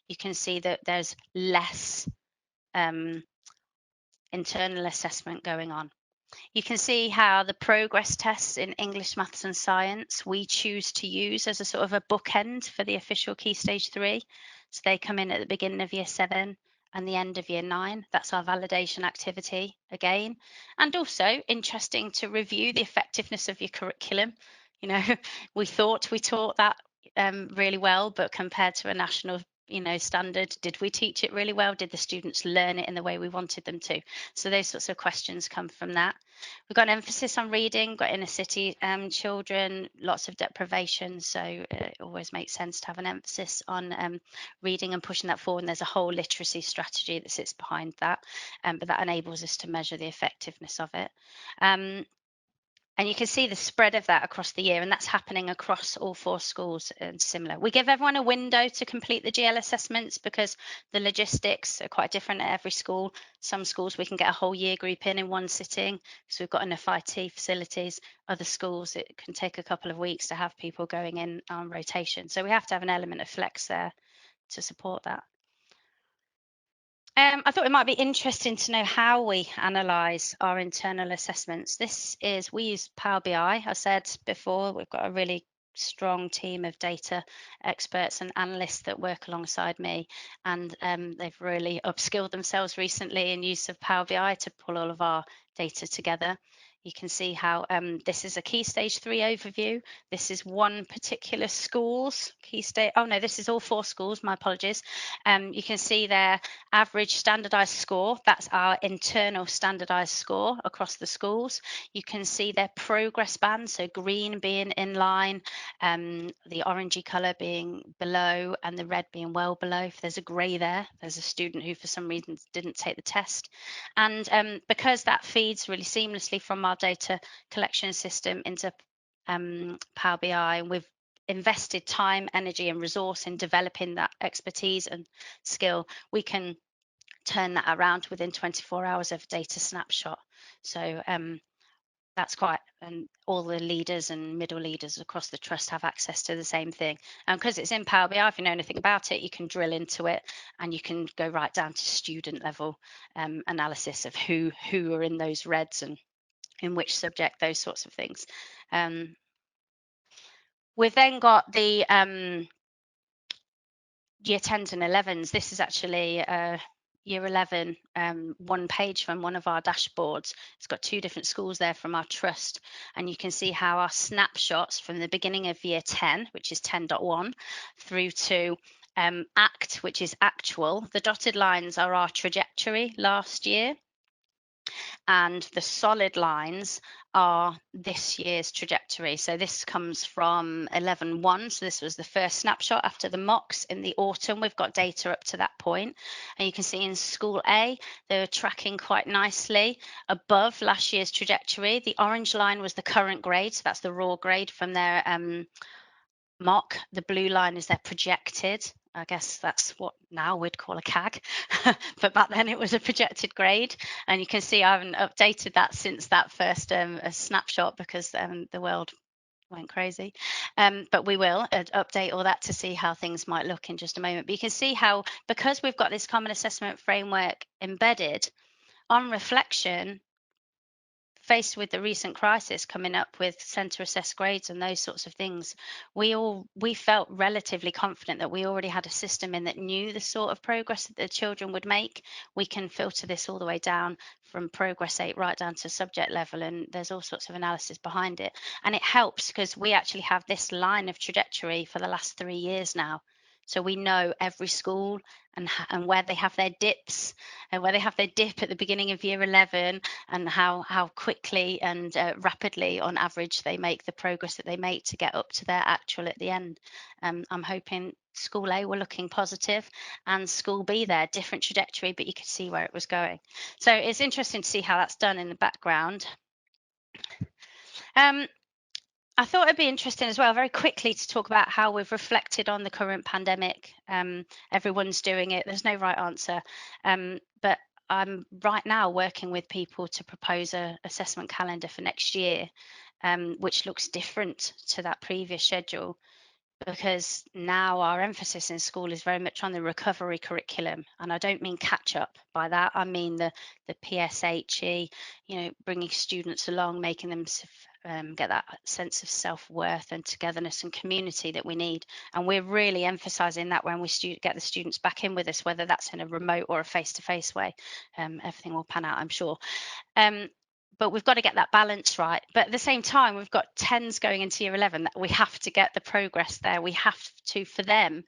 you can see that there's less internal assessment going on. You can see how the progress tests in English, maths and science we choose to use as a sort of a bookend for the official Key Stage 3. So they come in at the beginning of year 7 and the end of year 9. That's our validation activity again. And also interesting to review the effectiveness of your curriculum. We thought we taught that really well, but compared to a national standard, did we teach it really well? Did the students learn it in the way we wanted them to? So those sorts of questions come from that. We've got an emphasis on reading, got inner city children, lots of deprivation, so it always makes sense to have an emphasis on reading and pushing that forward. And there's a whole literacy strategy that sits behind that, but that enables us to measure the effectiveness of it. And you can see the spread of that across the year, and that's happening across all 4 schools and similar. We give everyone a window to complete the GL assessments because the logistics are quite different at every school. Some schools we can get a whole year group in one sitting because we've got enough IT facilities. Other schools it can take a couple of weeks to have people going in on rotation. So we have to have an element of flex there to support that. I thought it might be interesting to know how we analyse our internal assessments. We use Power BI. I said before, we've got a really strong team of data experts and analysts that work alongside me, and they've really upskilled themselves recently in use of Power BI to pull all of our data together. You can see how this is a Key Stage 3 overview. This is one particular school's Key Stage. Oh no, this is all 4 schools, my apologies. You can see their average standardised score. That's our internal standardised score across the schools. You can see their progress band, so green being in line, the orangey colour being below, and the red being well below. If there's a grey there, there's a student who for some reason didn't take the test. And because that feeds really seamlessly from our data collection system into Power BI, and we've invested time, energy and resource in developing that expertise and skill, we can turn that around within 24 hours of data snapshot. So that's quite, and all the leaders and middle leaders across the trust have access to the same thing. And because it's in Power BI, if you know anything about it, you can drill into it and you can go right down to student level analysis of who are in those reds and in which subject, those sorts of things. We've then got the year 10s and 11s. This is actually year 11 one page from one of our dashboards. It's got 2 different schools there from our trust, and you can see how our snapshots from the beginning of year 10, which is 10.1, through to ACT, which is actual. The dotted lines are our trajectory last year, and the solid lines are this year's trajectory. So this comes from 11.1. So this was the first snapshot after the mocks in the autumn. We've got data up to that point. And you can see in School A, they're tracking quite nicely above last year's trajectory. The orange line was the current grade. So that's the raw grade from their mock. The blue line is their projected. I guess that's what now we'd call a CAG, but back then it was a projected grade. And you can see I haven't updated that since that first snapshot because the world went crazy. But we will update all that to see how things might look in just a moment. But you can see how, because we've got this common assessment framework embedded, on reflection, faced with the recent crisis coming up with centre assessed grades and those sorts of things, we felt relatively confident that we already had a system in that knew the sort of progress that the children would make. We can filter this all the way down from progress 8 right down to subject level, and there's all sorts of analysis behind it. And it helps because we actually have this line of trajectory for the last 3 years now. So we know every school and where they have their dips, and where they have their dip at the beginning of year 11, and how quickly and rapidly on average they make the progress that they make to get up to their actual at the end. I'm hoping School A were looking positive, and School B there, different trajectory, but you could see where it was going. So it's interesting to see how that's done in the background. I thought it'd be interesting as well, very quickly, to talk about how we've reflected on the current pandemic. Everyone's doing it. There's no right answer. But I'm right now working with people to propose an assessment calendar for next year, which looks different to that previous schedule, because now our emphasis in school is very much on the recovery curriculum. And I don't mean catch up by that. I mean the PSHE, bringing students along, making them get that sense of self-worth and togetherness and community that we need. And we're really emphasising that when we get the students back in with us, whether that's in a remote or a face-to-face way. Everything will pan out, I'm sure. But we've got to get that balance right. But at the same time, we've got 10s going into year 11 that we have to get the progress there. We have to, for them,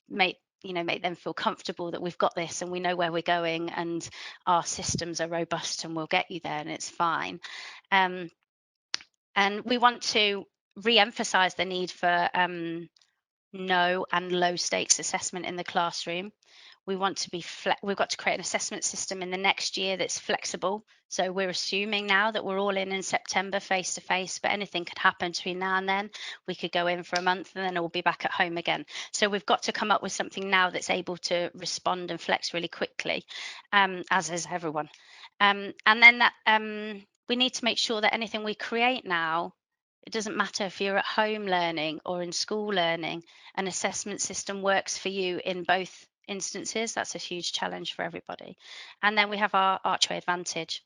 make them feel comfortable that we've got this and we know where we're going and our systems are robust and we'll get you there and it's fine. And we want to re-emphasize the need for no and low stakes assessment in the classroom. We want to be we've got to create an assessment system in the next year that's flexible. So we're assuming now that we're all in September face to face, but anything could happen between now and then. We could go in for a month and then we'll be back at home again. So we've got to come up with something now that's able to respond and flex really quickly, as is everyone. And then that we need to make sure that anything we create now, it doesn't matter if you're at home learning or in school learning, an assessment system works for you in both instances. That's a huge challenge for everybody. And then we have our Archway Advantage.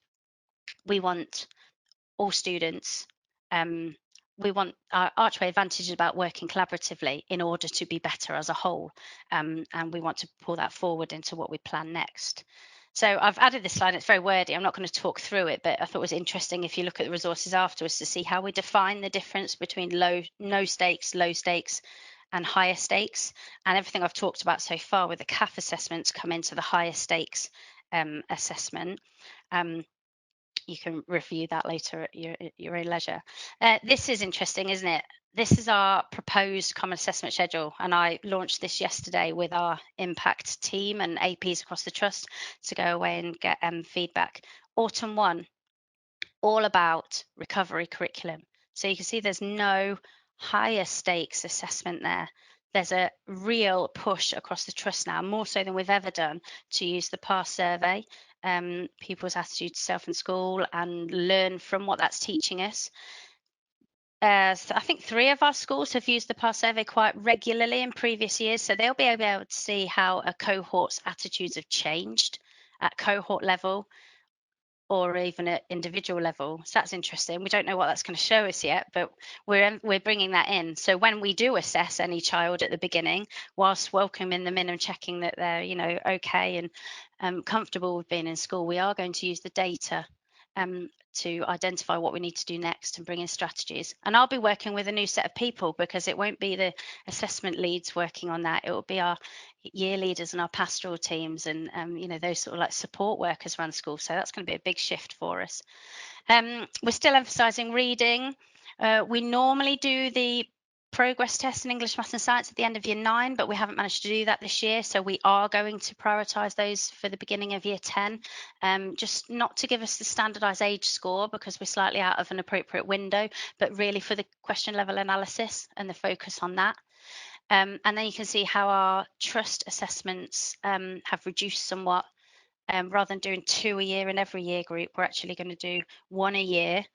We want all students, we want our Archway Advantage is about working collaboratively in order to be better as a whole. And we want to pull that forward into what we plan next. So I've added this slide. It's very wordy. I'm not going to talk through it, but I thought it was interesting if you look at the resources afterwards to see how we define the difference between no stakes, low stakes, and higher stakes. And everything I've talked about so far with the CAF assessments come into the higher stakes assessment. You can review that later at your own leisure. This is interesting, isn't it? This is our proposed common assessment schedule, and I launched this yesterday with our impact team and APs across the trust to go away and get feedback. Autumn 1, all about recovery curriculum. So you can see there's no higher stakes assessment there. There's a real push across the trust now, more so than we've ever done, to use the PASS survey, people's attitude to self and school, and learn from what that's teaching us. So I think 3 of our schools have used the PASS survey quite regularly in previous years, so they'll be able to see how a cohort's attitudes have changed at cohort level or even at individual level. So that's interesting. We don't know what that's going to show us yet, but we're bringing that in. So when we do assess any child at the beginning, whilst welcoming them in and checking that they're, okay and comfortable with being in school, we are going to use the data to identify what we need to do next and bring in strategies. And I'll be working with a new set of people, because it won't be the assessment leads working on that. It will be our year leaders and our pastoral teams and those sort of like support workers around the school. So that's going to be a big shift for us. We're still emphasising reading. We normally do the progress test in English, Maths and Science at the end of year 9, but we haven't managed to do that this year, so we are going to prioritise those for the beginning of year 10, just not to give us the standardised age score because we're slightly out of an appropriate window, but really for the question level analysis and the focus on that. And then you can see how our trust assessments have reduced somewhat. Rather than doing 2 a year in every year group, we're actually going to do 1 a year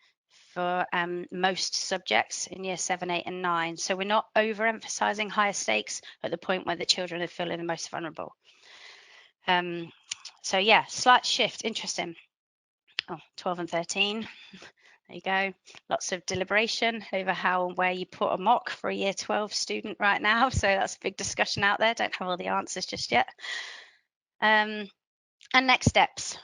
for most subjects in year 7, 8 and 9. So we're not overemphasizing higher stakes at the point where the children are feeling the most vulnerable. So yeah, slight shift, interesting. 12 and 13, there you go. Lots of deliberation over how and where you put a mock for a year 12 student right now. So that's a big discussion out there. Don't have all the answers just yet. And next steps.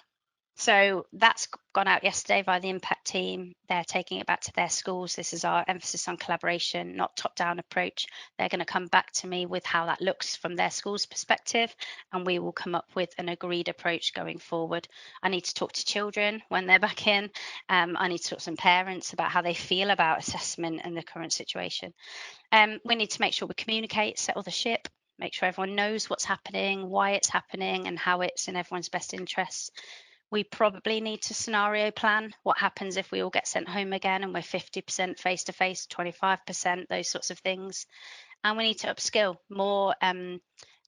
So that's gone out yesterday via the impact team. They're taking it back to their schools. This is our emphasis on collaboration, not top-down approach. They're going to come back to me with how that looks from their school's perspective, and we will come up with an agreed approach going forward. I need to talk to children when they're back in. I need to talk to some parents about how they feel about assessment and the current situation. We need to make sure we communicate, settle the ship, make sure everyone knows what's happening, why it's happening, and how it's in everyone's best interests. We probably need to scenario plan what happens if we all get sent home again and we're 50% face-to-face, 25%, those sorts of things. And we need to upskill, more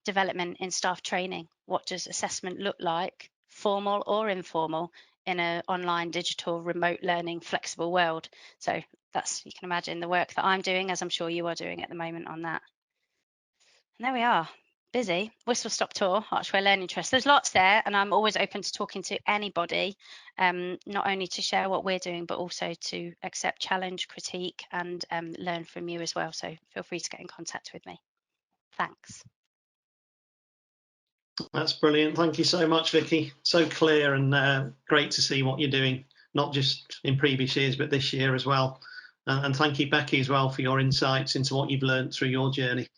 development in staff training. What does assessment look like, formal or informal, in an online, digital, remote learning, flexible world? So that's, you can imagine the work that I'm doing, as I'm sure you are doing at the moment on that. And there we are. Busy whistle stop tour, Archway Learning Trust. There's lots there, and I'm always open to talking to anybody, not only to share what we're doing, but also to accept challenge, critique, and learn from you as well. So feel free to get in contact with me. Thanks. That's brilliant. Thank you so much, Vicky. So clear and great to see what you're doing, not just in previous years, but this year as well. And thank you, Becky, as well, for your insights into what you've learned through your journey.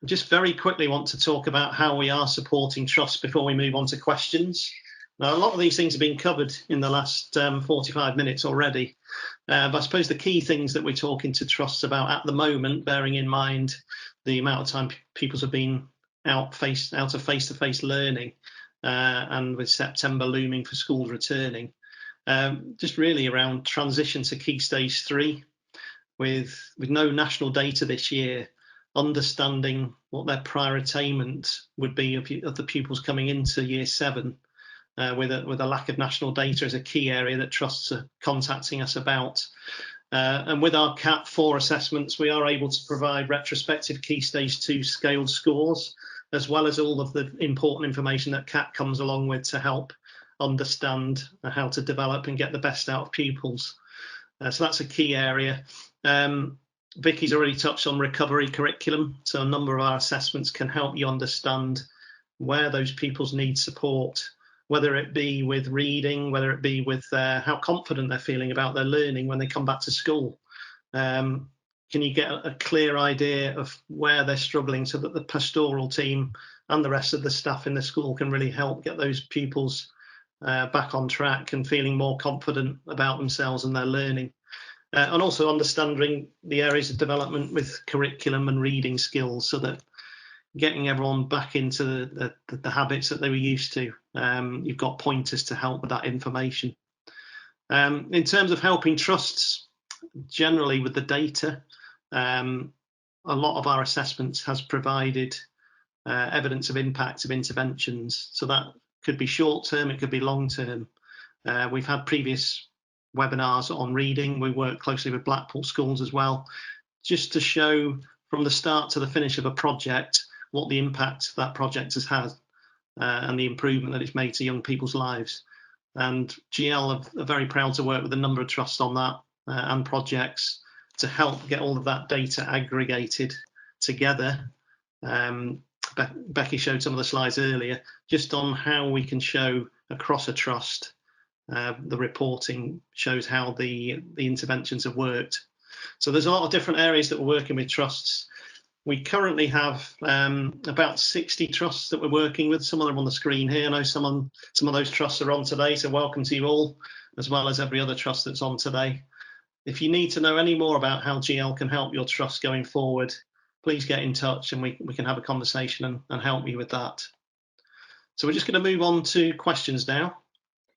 Just very quickly want to talk about how we are supporting trusts before we move on to questions. Now, a lot of these things have been covered in the last 45 minutes already, but I suppose the key things that we're talking to trusts about at the moment, bearing in mind the amount of time people have been out of face-to-face learning, and with September looming for schools returning, just really around transition to Key Stage 3, with no national data this year, understanding what their prior attainment would be of the pupils coming into year 7, with a lack of national data is a key area that trusts are contacting us about. And with our CAP 4 assessments, we are able to provide retrospective Key Stage 2 scaled scores, as well as all of the important information that CAP comes along with to help understand how to develop and get the best out of pupils. So that's a key area. Vicky's already touched on recovery curriculum. So a number of our assessments can help you understand where those pupils need support whether it be with reading, whether it be with how confident they're feeling about their learning when they come back to school. Can you get a clear idea of where they're struggling so that the pastoral team and the rest of the staff in the school can really help get those pupils back on track and feeling more confident about themselves and their learning? And also understanding the areas of development with curriculum and reading skills, so that getting everyone back into the habits that they were used to. You've got pointers to help with that information. In terms of helping trusts, generally with the data, a lot of our assessments has provided evidence of impact of interventions. So that could be short term, it could be long term. We've had previous webinars on reading. We work closely with Blackpool schools as well, just to show from the start to the finish of a project what the impact that project has had and the improvement that it's made to young people's lives. And GL are very proud to work with a number of trusts on that and projects to help get all of that data aggregated together. Becky showed some of the slides earlier, just on how we can show across a trust. The reporting shows how the interventions have worked. So there's a lot of different areas that we're working with trusts. We currently have about 60 trusts that we're working with. Some of them on the screen here. I know some of those trusts are on today, so welcome to you all, as well as every other trust that's on today. If you need to know any more about how GL can help your trust going forward, please get in touch and we can have a conversation and help you with that. So we're just going to move on to questions now.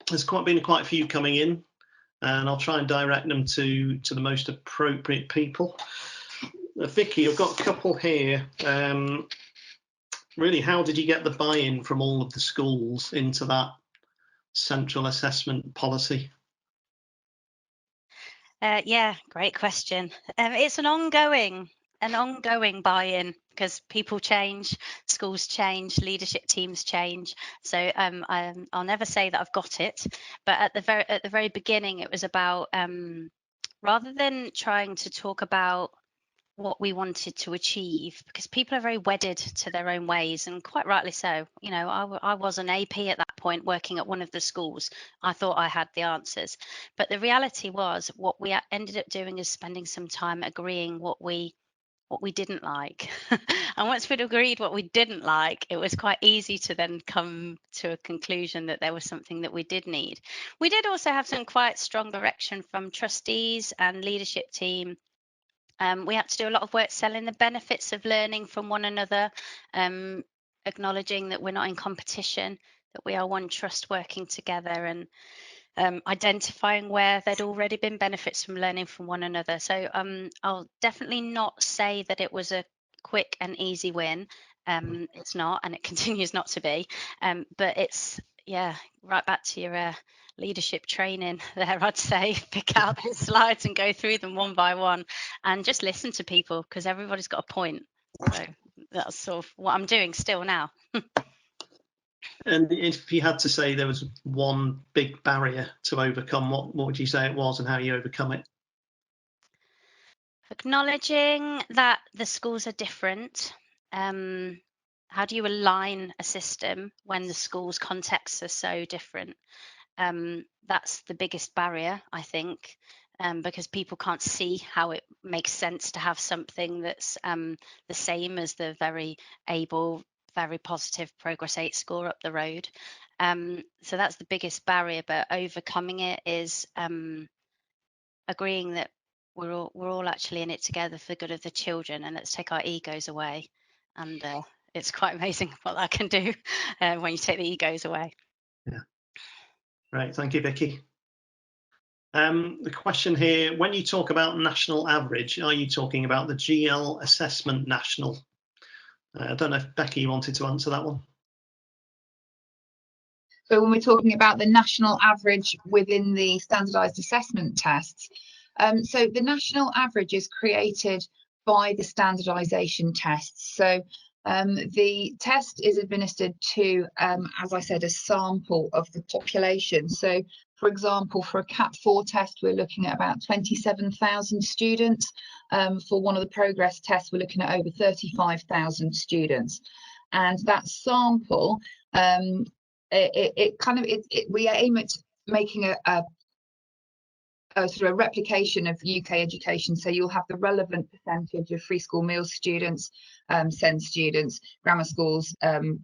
There's been quite a few coming in, and I'll try and direct them to the most appropriate people. Vicky, I've got a couple here. Really, how did you get the buy-in from all of the schools into that central assessment policy? Yeah, great question. It's an ongoing buy-in, because people change, schools change, leadership teams change. So I'll never say that I've got it, but at the very beginning, it was about rather than trying to talk about what we wanted to achieve, because people are very wedded to their own ways, and quite rightly so. You know, I was an AP at that point working at one of the schools. I thought I had the answers, but the reality was what we ended up doing is spending some time agreeing what we didn't like. And once we'd agreed what we didn't like, it was quite easy to then come to a conclusion that there was something that we did need. We did also have some quite strong direction from trustees and leadership team. We had to do a lot of work selling the benefits of learning from one another, acknowledging that we're not in competition, that we are one trust working together, and identifying where there'd already been benefits from learning from one another. So I'll definitely not say that it was a quick and easy win. It's not, and it continues not to be. But it's, yeah, right back to your leadership training there, I'd say. Pick out the slides and go through them one by one and just listen to people, because everybody's got a point. So that's sort of what I'm doing still now. And if you had to say there was one big barrier to overcome, what would you say it was and how you overcome it? Acknowledging that the schools are different. How do you align a system when the school's contexts are so different? That's the biggest barrier, I think, because people can't see how it makes sense to have something that's the same as the very able, very positive Progress 8 score up the road. So that's the biggest barrier, but overcoming it is agreeing that we're all actually in it together for the good of the children, and let's take our egos away. And it's quite amazing what that can do when you take the egos away. Yeah. Right, thank you, Vicky. The question here, when you talk about national average, are you talking about the GL assessment national? I don't know if Becky wanted to answer that one. So when we're talking about the national average within the standardised assessment tests, so the national average is created by the standardisation tests. So the test is administered to, as I said, a sample of the population. So, for example, for a CAT 4 test, we're looking at about 27,000 students. For one of the progress tests, we're looking at over 35,000 students. And that sample we aim at making a sort of a replication of UK education, so you'll have the relevant percentage of free school meals students, SEND students, grammar schools,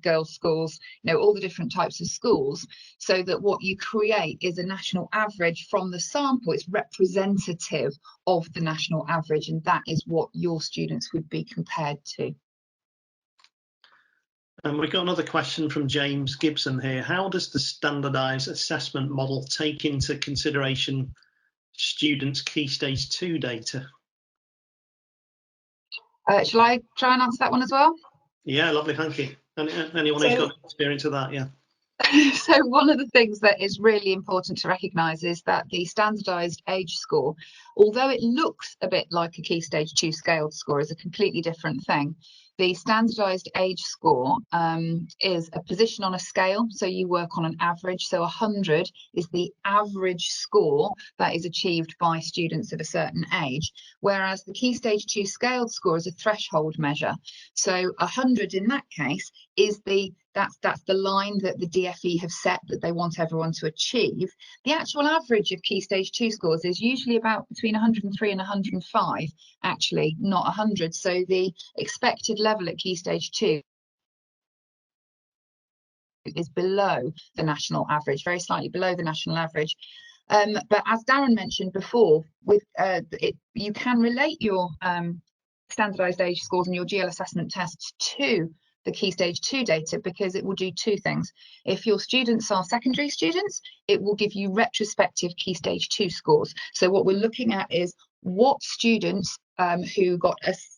girls' schools, all the different types of schools, so that what you create is a national average from the sample. It's representative of the national average, and that is what your students would be compared to. And we've got another question from James Gibson here. How does the standardised assessment model take into consideration students' Key Stage 2 data? Shall I try and answer that one as well? Yeah, lovely, thank you. Anyone who's got experience of that, yeah. So one of the things that is really important to recognise is that the standardised age score, although it looks a bit like a Key Stage 2 scaled score, is a completely different thing. The standardised age score is a position on a scale, so you work on an average. So 100 is the average score that is achieved by students of a certain age, whereas the Key Stage 2 scaled score is a threshold measure. So 100 in that case is that's the line that the DFE have set that they want everyone to achieve. The actual average of Key Stage 2 scores is usually about between 103 and 105, actually, not 100. So the expected level at Key Stage 2 is below the national average, very slightly below the national average. But as Darren mentioned before, with you can relate your standardised age scores and your GL assessment tests to the Key Stage 2 data, because it will do two things. If your students are secondary students, it will give you retrospective Key Stage 2 scores. So what we're looking at is what students who got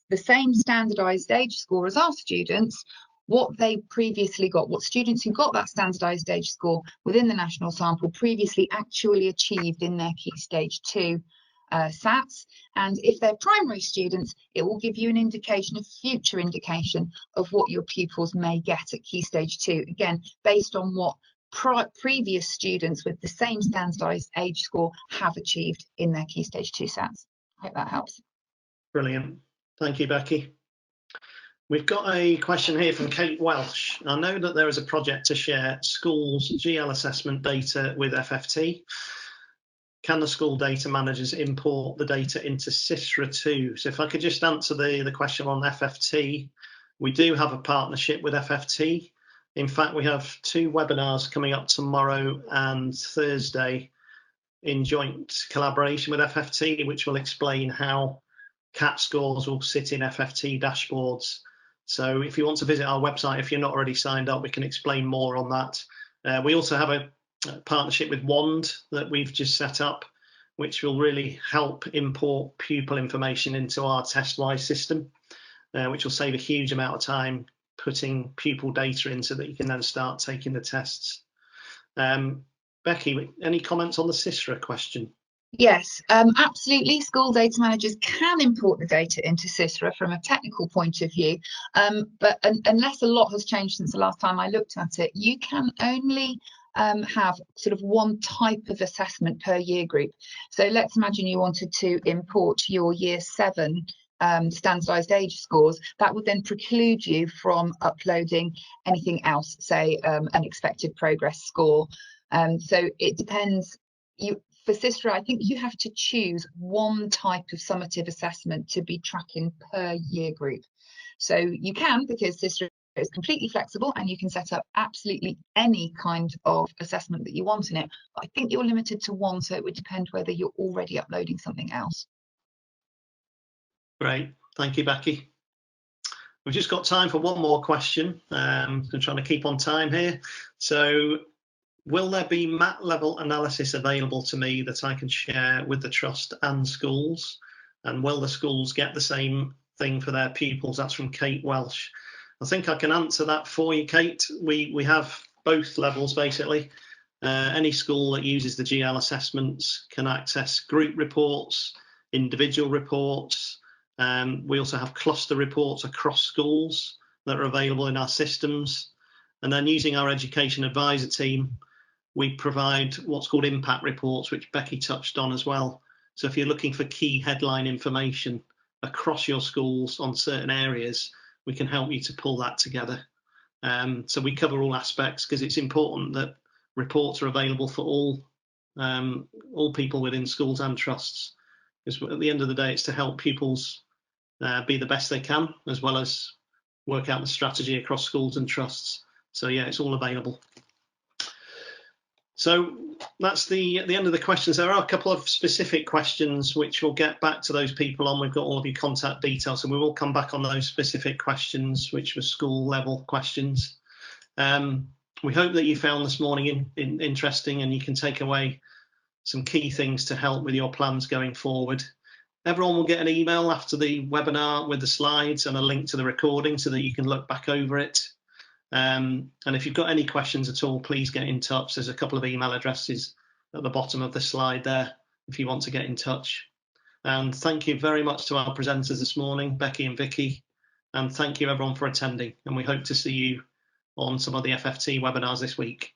the same standardised age score as our students, what they previously got, what students who got that standardised age score within the national sample previously actually achieved in their Key Stage 2 SATs. And if they're primary students, it will give you an indication, a future indication of what your pupils may get at Key Stage 2, again based on what previous students with the same standardised age score have achieved in their Key Stage 2 SATs. I hope that helps. Brilliant, thank you, Becky. We've got a question here from Kate Welsh. I know that there is a project to share schools' GL assessment data with FFT. Can the school data managers import the data into CISRA too? So if I could just answer the question on FFT, we do have a partnership with FFT. In fact, we have 2 webinars coming up tomorrow and Thursday in joint collaboration with FFT, which will explain how CAT scores will sit in FFT dashboards. So if you want to visit our website, if you're not already signed up, we can explain more on that. We also have a partnership with WAND that we've just set up, which will really help import pupil information into our TestWise system, which will save a huge amount of time putting pupil data in so that you can then start taking the tests. Becky, any comments on the CISRA question? Yes, absolutely. School data managers can import the data into CISRA from a technical point of view, but unless a lot has changed since the last time I looked at it, you can only have sort of one type of assessment per year group. So let's imagine you wanted to import your Year 7 standardised age scores. That would then preclude you from uploading anything else, say an expected progress score. So it depends. For CISRA, I think you have to choose one type of summative assessment to be tracking per year group. So you can, because CISRA is completely flexible and you can set up absolutely any kind of assessment that you want in it. But I think you're limited to one, so it would depend whether you're already uploading something else. Great, thank you, Becky. We've just got time for one more question. I'm trying to keep on time here. So, will there be MAT level analysis available to me that I can share with the trust and schools? And will the schools get the same thing for their pupils? That's from Kate Welsh. I think I can answer that for you, Kate. We have both levels basically. Any school that uses the GL assessments can access group reports, individual reports. We also have cluster reports across schools that are available in our systems. And then using our education advisor team, we provide what's called impact reports, which Becky touched on as well. So if you're looking for key headline information across your schools on certain areas, we can help you to pull that together. So we cover all aspects because it's important that reports are available for all people within schools and trusts. Because at the end of the day, it's to help pupils be the best they can, as well as work out the strategy across schools and trusts. So yeah, it's all available. So that's the end of the questions. There are a couple of specific questions which we'll get back to those people on. We've got all of your contact details, so we will come back on those specific questions, which were school level questions. We hope that you found this morning interesting and you can take away some key things to help with your plans going forward. Everyone will get an email after the webinar with the slides and a link to the recording so that you can look back over it. And if you've got any questions at all, please get in touch. There's a couple of email addresses at the bottom of the slide there if you want to get in touch. And thank you very much to our presenters this morning, Becky and Vicky. And thank you everyone for attending. And we hope to see you on some of the FFT webinars this week.